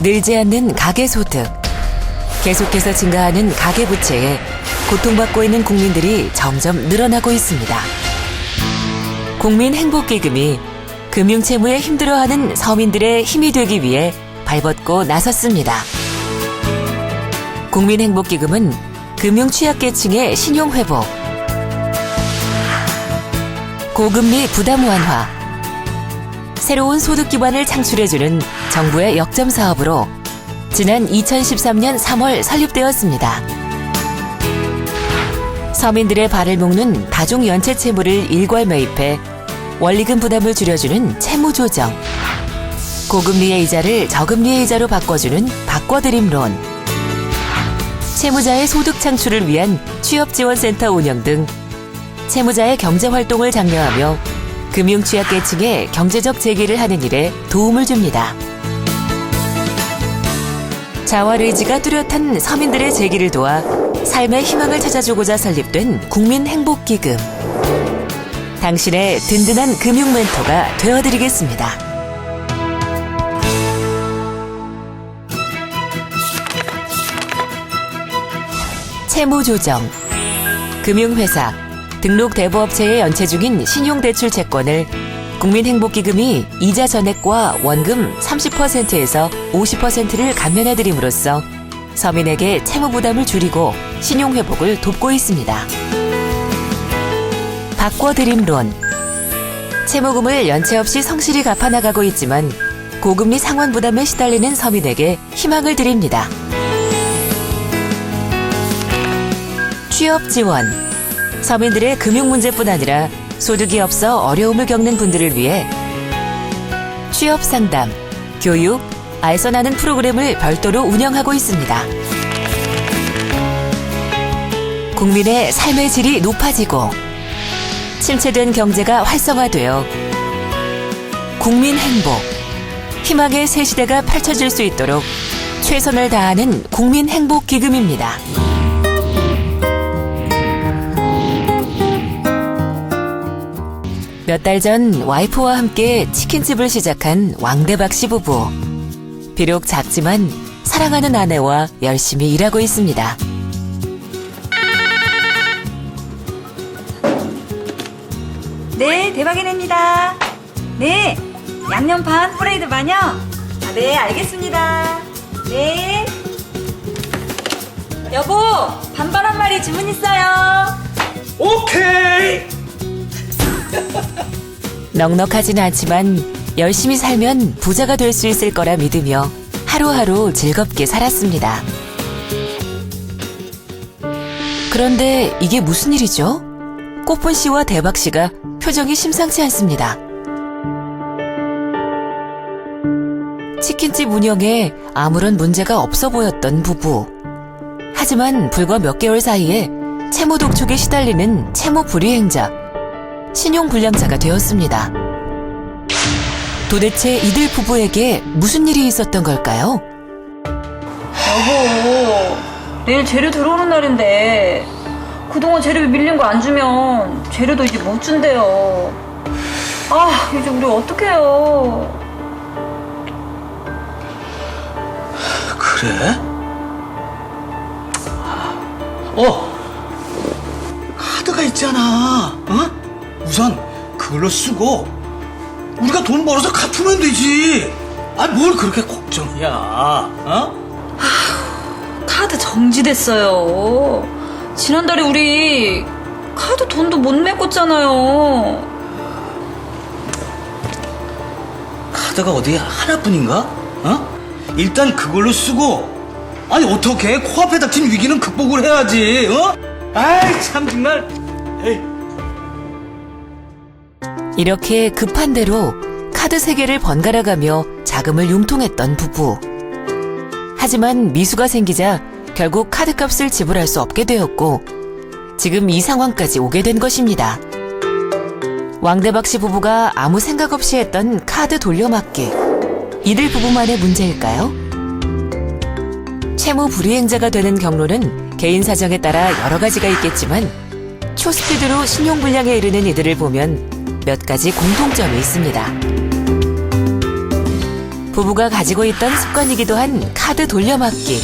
늘지 않는 가계소득. 계속해서 증가하는 가계부채에 고통받고 있는 국민들이 점점 늘어나고 있습니다. 국민행복기금이 금융채무에 힘들어하는 서민들의 힘이 되기 위해 발벗고 나섰습니다. 국민행복기금은 금융취약계층의 신용회복, 고금리 부담 완화, 새로운 소득 기반을 창출해주는 정부의 역점 사업으로 지난 2013년 3월 설립되었습니다. 서민들의 발을 묶는 다중연체 채무를 일괄 매입해 원리금 부담을 줄여주는 채무조정, 고금리의 이자를 저금리의 이자로 바꿔주는 바꿔드림론, 채무자의 소득 창출을 위한 취업지원센터 운영 등 채무자의 경제활동을 장려하며 금융취약계층의 경제적 재기를 하는 일에 도움을 줍니다. 자활의지가 뚜렷한 서민들의 재기를 도와 삶의 희망을 찾아주고자 설립된 국민행복기금. 당신의 든든한 금융 멘토가 되어드리겠습니다. 채무조정. 금융회사, 등록 대부업체에 연체 중인 신용대출 채권을 국민행복기금이 이자 전액과 원금 30%에서 50%를 감면해드림으로써 서민에게 채무 부담을 줄이고 신용회복을 돕고 있습니다. 바꿔드림론. 채무금을 연체 없이 성실히 갚아나가고 있지만 고금리 상환 부담에 시달리는 서민에게 희망을 드립니다. 취업지원. 서민들의 금융 문제뿐 아니라 소득이 없어 어려움을 겪는 분들을 위해 취업 상담, 교육, 알선하는 프로그램을 별도로 운영하고 있습니다. 국민의 삶의 질이 높아지고 침체된 경제가 활성화되어 국민 행복, 희망의 새 시대가 펼쳐질 수 있도록 최선을 다하는 국민행복기금입니다. 몇 달 전 와이프와 함께 치킨집을 시작한 왕대박 씨 부부. 비록 작지만 사랑하는 아내와 열심히 일하고 있습니다. 네, 대박이냅니다. 네, 양념 반, 프라이드 반요? 네, 알겠습니다. 네. 여보, 반반 한 마리 주문 있어요. 오케이! 넉넉하지는 않지만 열심히 살면 부자가 될 수 있을 거라 믿으며 하루하루 즐겁게 살았습니다. 그런데 이게 무슨 일이죠? 꽃분 씨와 대박 씨가 표정이 심상치 않습니다. 치킨집 운영에 아무런 문제가 없어 보였던 부부. 하지만 불과 몇 개월 사이에 채무 독촉에 시달리는 채무 불이행자, 신용불량자가 되었습니다. 도대체 이들 부부에게 무슨 일이 있었던 걸까요? 여보, 내일 재료 들어오는 날인데 그동안 재료 밀린 거 안 주면 재료도 이제 못 준대요. 아, 이제 우리 어떡해요. 그래? 카드가 있잖아. 어? 우선 그걸로 쓰고 우리가 돈 벌어서 갚으면 되지. 아, 뭘 그렇게 걱정이야. 어? 카드 정지됐어요. 지난달에 우리 카드 돈도 못 메꿨잖아요. 카드가 어디 하나뿐인가? 어? 일단 그걸로 쓰고, 아니 어떻게 코앞에 닥친 위기는 극복을 해야지. 어? 아이 참 정말. 에이. 이렇게 급한 대로 카드 3개를 번갈아가며 자금을 융통했던 부부. 하지만 미수가 생기자 결국 카드값을 지불할 수 없게 되었고 지금 이 상황까지 오게 된 것입니다. 왕대박 씨 부부가 아무 생각 없이 했던 카드 돌려막기. 이들 부부만의 문제일까요? 채무 불이행자가 되는 경로는 개인 사정에 따라 여러 가지가 있겠지만 초스피드로 신용불량에 이르는 이들을 보면 몇 가지 공통점이 있습니다. 부부가 가지고 있던 습관이기도 한 카드 돌려막기.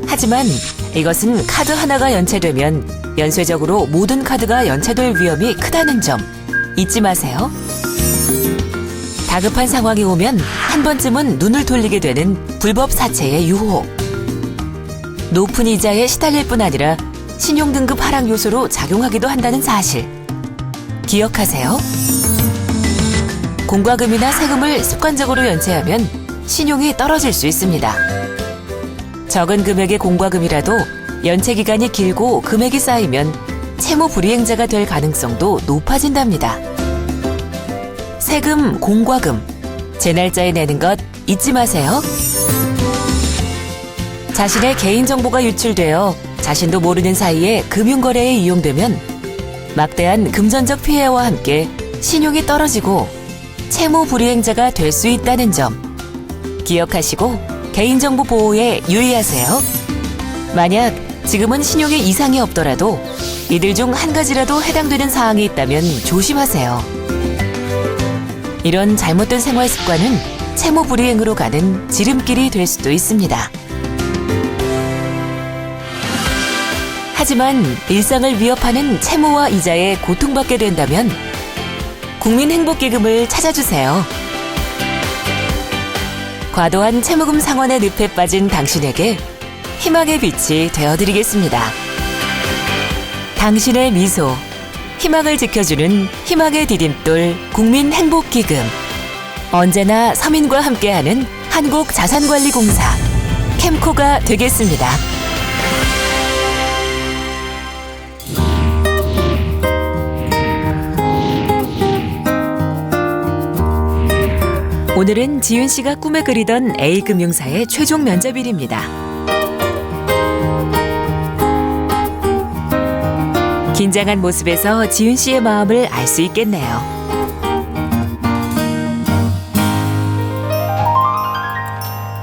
하지만 이것은 카드 하나가 연체되면 연쇄적으로 모든 카드가 연체될 위험이 크다는 점 잊지 마세요. 다급한 상황이 오면 한 번쯤은 눈을 돌리게 되는 불법 사채의 유혹. 높은 이자에 시달릴 뿐 아니라 신용등급 하락 요소로 작용하기도 한다는 사실. 기억하세요. 공과금이나 세금을 습관적으로 연체하면 신용이 떨어질 수 있습니다. 적은 금액의 공과금이라도 연체 기간이 길고 금액이 쌓이면 채무 불이행자가 될 가능성도 높아진답니다. 세금, 공과금, 제 날짜에 내는 것 잊지 마세요. 자신의 개인정보가 유출되어 자신도 모르는 사이에 금융거래에 이용되면 막대한 금전적 피해와 함께 신용이 떨어지고 채무 불이행자가 될 수 있다는 점 기억하시고 개인정보 보호에 유의하세요. 만약 지금은 신용에 이상이 없더라도 이들 중 한 가지라도 해당되는 사항이 있다면 조심하세요. 이런 잘못된 생활 습관은 채무 불이행으로 가는 지름길이 될 수도 있습니다. 하지만 일상을 위협하는 채무와 이자에 고통받게 된다면 국민행복기금을 찾아주세요. 과도한 채무금 상환의 늪에 빠진 당신에게 희망의 빛이 되어드리겠습니다. 당신의 미소, 희망을 지켜주는 희망의 디딤돌 국민행복기금. 언제나 서민과 함께하는 한국자산관리공사 캠코가 되겠습니다. 오늘은 지윤 씨가 꿈에 그리던 A금융사의 최종 면접일입니다. 긴장한 모습에서 지윤 씨의 마음을 알 수 있겠네요.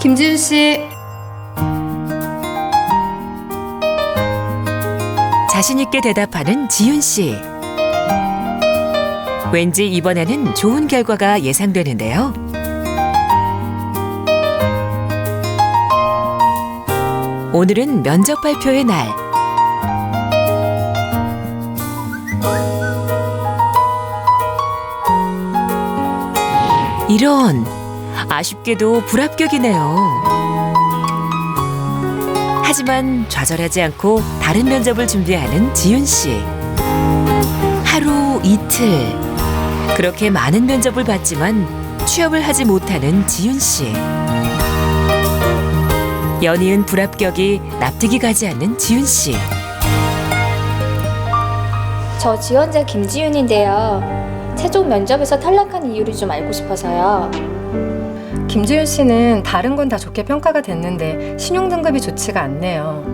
김지윤 씨. 자신 있게 대답하는 지윤 씨. 왠지 이번에는 좋은 결과가 예상되는데요. 오늘은 면접 발표의 날. 이런, 아쉽게도 불합격이네요. 하지만 좌절하지 않고 다른 면접을 준비하는 지윤 씨. 하루, 이틀 그렇게 많은 면접을 봤지만 취업을 하지 못하는 지윤 씨. 연이은 불합격이 납득이 가지 않는 지윤 씨. 저 지원자 김지윤인데요. 최종 면접에서 탈락한 이유를 좀 알고 싶어서요. 김지윤 씨는 다른 건 다 좋게 평가가 됐는데 신용등급이 좋지가 않네요.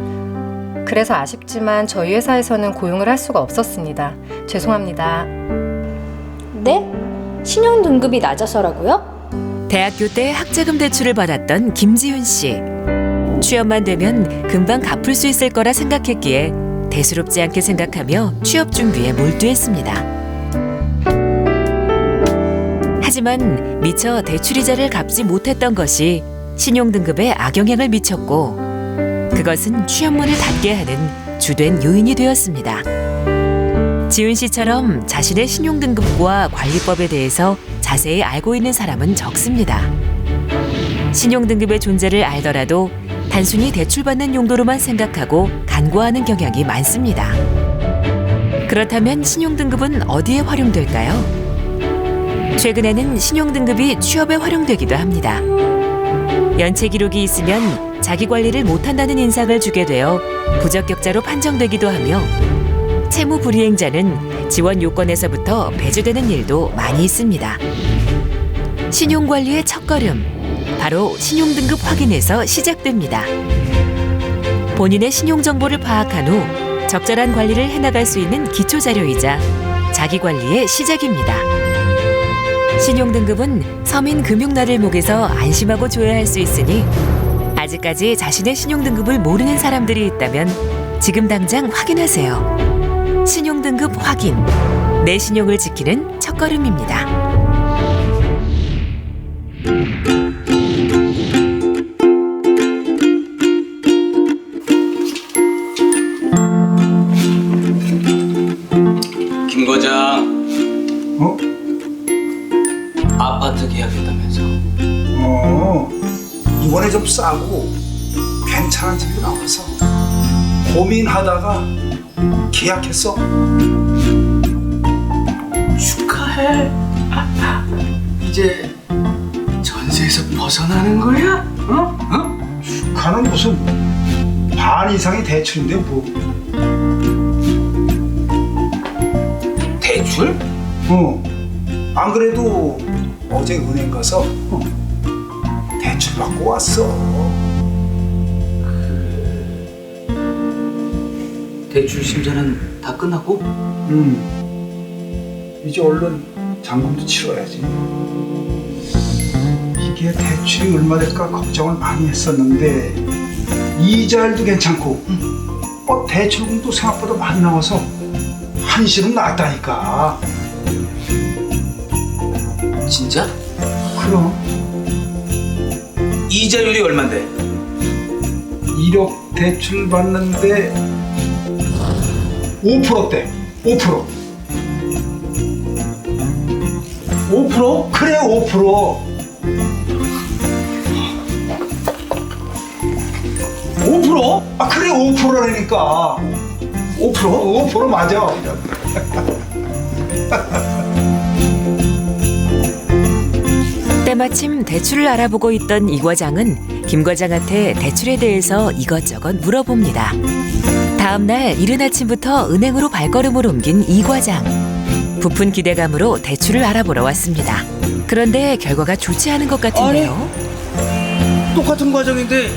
그래서 아쉽지만 저희 회사에서는 고용을 할 수가 없었습니다. 죄송합니다. 네? 신용등급이 낮아서라고요? 대학교 때 학자금 대출을 받았던 김지윤 씨. 취업만 되면 금방 갚을 수 있을 거라 생각했기에 대수롭지 않게 생각하며 취업 준비에 몰두했습니다. 하지만 미처 대출이자를 갚지 못했던 것이 신용등급에 악영향을 미쳤고 그것은 취업문을 닫게 하는 주된 요인이 되었습니다. 지윤 씨처럼 자신의 신용등급과 관리법에 대해서 자세히 알고 있는 사람은 적습니다. 신용등급의 존재를 알더라도 단순히 대출받는 용도로만 생각하고 간과하는 경향이 많습니다. 그렇다면 신용등급은 어디에 활용될까요? 최근에는 신용등급이 취업에 활용되기도 합니다. 연체 기록이 있으면 자기 관리를 못한다는 인상을 주게 되어 부적격자로 판정되기도 하며 채무 불이행자는 지원 요건에서부터 배제되는 일도 많이 있습니다. 신용관리의 첫걸음, 바로 신용등급 확인에서 시작됩니다. 본인의 신용정보를 파악한 후 적절한 관리를 해나갈 수 있는 기초자료이자 자기관리의 시작입니다. 신용등급은 서민금융날을 목에서 안심하고 조회할 수 있으니 아직까지 자신의 신용등급을 모르는 사람들이 있다면 지금 당장 확인하세요. 신용등급 확인, 내 신용을 지키는 첫걸음입니다. 과장, 어? 아파트 계약했다면서? 이번에 좀 싸고 괜찮은 집이 나와서 고민하다가 계약했어. 축하해. 이제 전세에서 벗어나는 거야? 축하는 무슨 반 이상이 대출인데 뭐. 대출? 안 그래도 어제 은행 가서 대출 받고 왔어. 대출 심사는 다 끝났고? 이제 얼른 잔금도 치러야지. 이게 대출이 얼마 될까 걱정을 많이 했었는데 이자율도 괜찮고 대출금도 생각보다 많이 나와서 한시름 났다니까. 진짜? 그럼 이자율이 얼만데? 1억 대출 받는데 5%대. 5%. 5%? 그래 5%. 5%? 아 그래 5%라니까. 5% 맞아. 때마침 대출을 알아보고 있던 이 과장은 김 과장한테 대출에 대해서 이것저것 물어봅니다. 다음 날 이른 아침부터 은행으로 발걸음을 옮긴 이 과장. 부푼 기대감으로 대출을 알아보러 왔습니다. 그런데 결과가 좋지 않은 것 같은데요. 똑같은 과정인데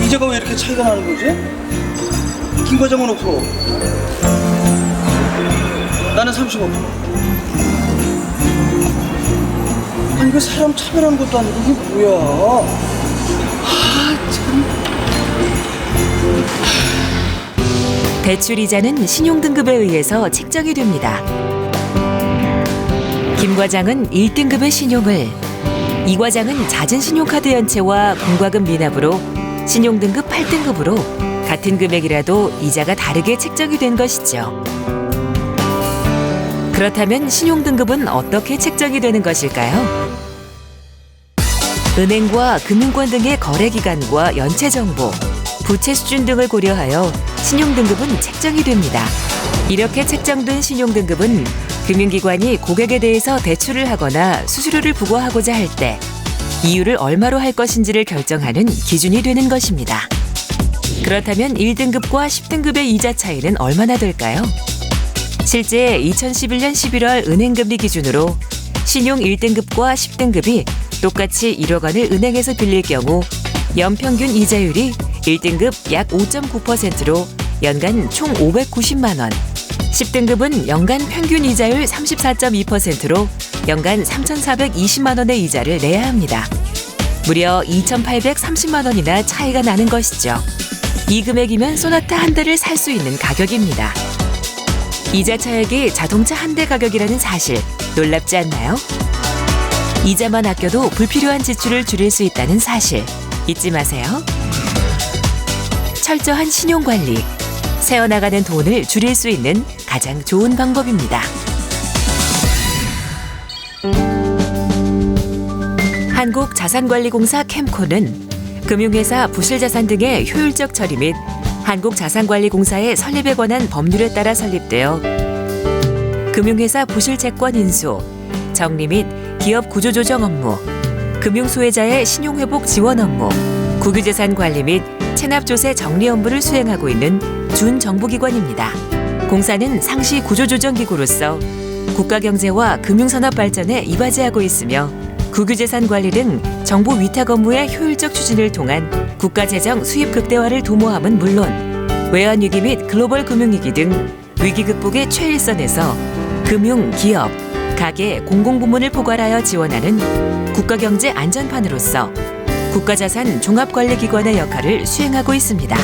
이자가 왜 이렇게 차이가 나는 거지? 김 과장은 5%, 나는 35%. 아니 이거 사람 차별하는 것도 아니고 이게 뭐야? 대출 이자는 신용등급에 의해서 책정이 됩니다. 김 과장은 1등급의 신용을, 이 과장은 잦은 신용카드 연체와 공과금 미납으로 신용등급 8등급으로 같은 금액이라도 이자가 다르게 책정이 된 것이죠. 그렇다면 신용등급은 어떻게 책정이 되는 것일까요? 은행과 금융권 등의 거래기간과 연체 정보, 부채 수준 등을 고려하여 신용등급은 책정이 됩니다. 이렇게 책정된 신용등급은 금융기관이 고객에 대해서 대출을 하거나 수수료를 부과하고자 할 때 이율을 얼마로 할 것인지를 결정하는 기준이 되는 것입니다. 그렇다면 1등급과 10등급의 이자 차이는 얼마나 될까요? 실제 2011년 11월 은행금리 기준으로 신용 1등급과 10등급이 똑같이 1억 원을 은행에서 빌릴 경우 연평균 이자율이 1등급 약 5.9%로 연간 총 590만 원, 10등급은 연간 평균 이자율 34.2%로 연간 3,420만 원의 이자를 내야 합니다. 무려 2,830만 원이나 차이가 나는 것이죠. 이 금액이면 소나타 한 대를 살 수 있는 가격입니다. 이자 차액이 자동차 한 대 가격이라는 사실 놀랍지 않나요? 이자만 아껴도 불필요한 지출을 줄일 수 있다는 사실 잊지 마세요. 철저한 신용관리, 새어나가는 돈을 줄일 수 있는 가장 좋은 방법입니다. 한국자산관리공사 캠코는 금융회사 부실자산 등의 효율적 처리 및 한국자산관리공사의 설립에 관한 법률에 따라 설립되어 금융회사 부실채권 인수, 정리 및 기업 구조조정 업무, 금융소외자의 신용회복 지원 업무, 국유재산 관리 및 체납조세 정리 업무를 수행하고 있는 준정부기관입니다. 공사는 상시 구조조정기구로서 국가경제와 금융산업 발전에 이바지하고 있으며 국유재산 관리 등 정부 위탁 업무의 효율적 추진을 통한 국가재정 수입 극대화를 도모함은 물론 외환위기 및 글로벌 금융위기 등 위기 극복의 최일선에서 금융, 기업, 가계, 공공부문을 포괄하여 지원하는 국가경제 안전판으로서 국가자산 종합관리기관의 역할을 수행하고 있습니다.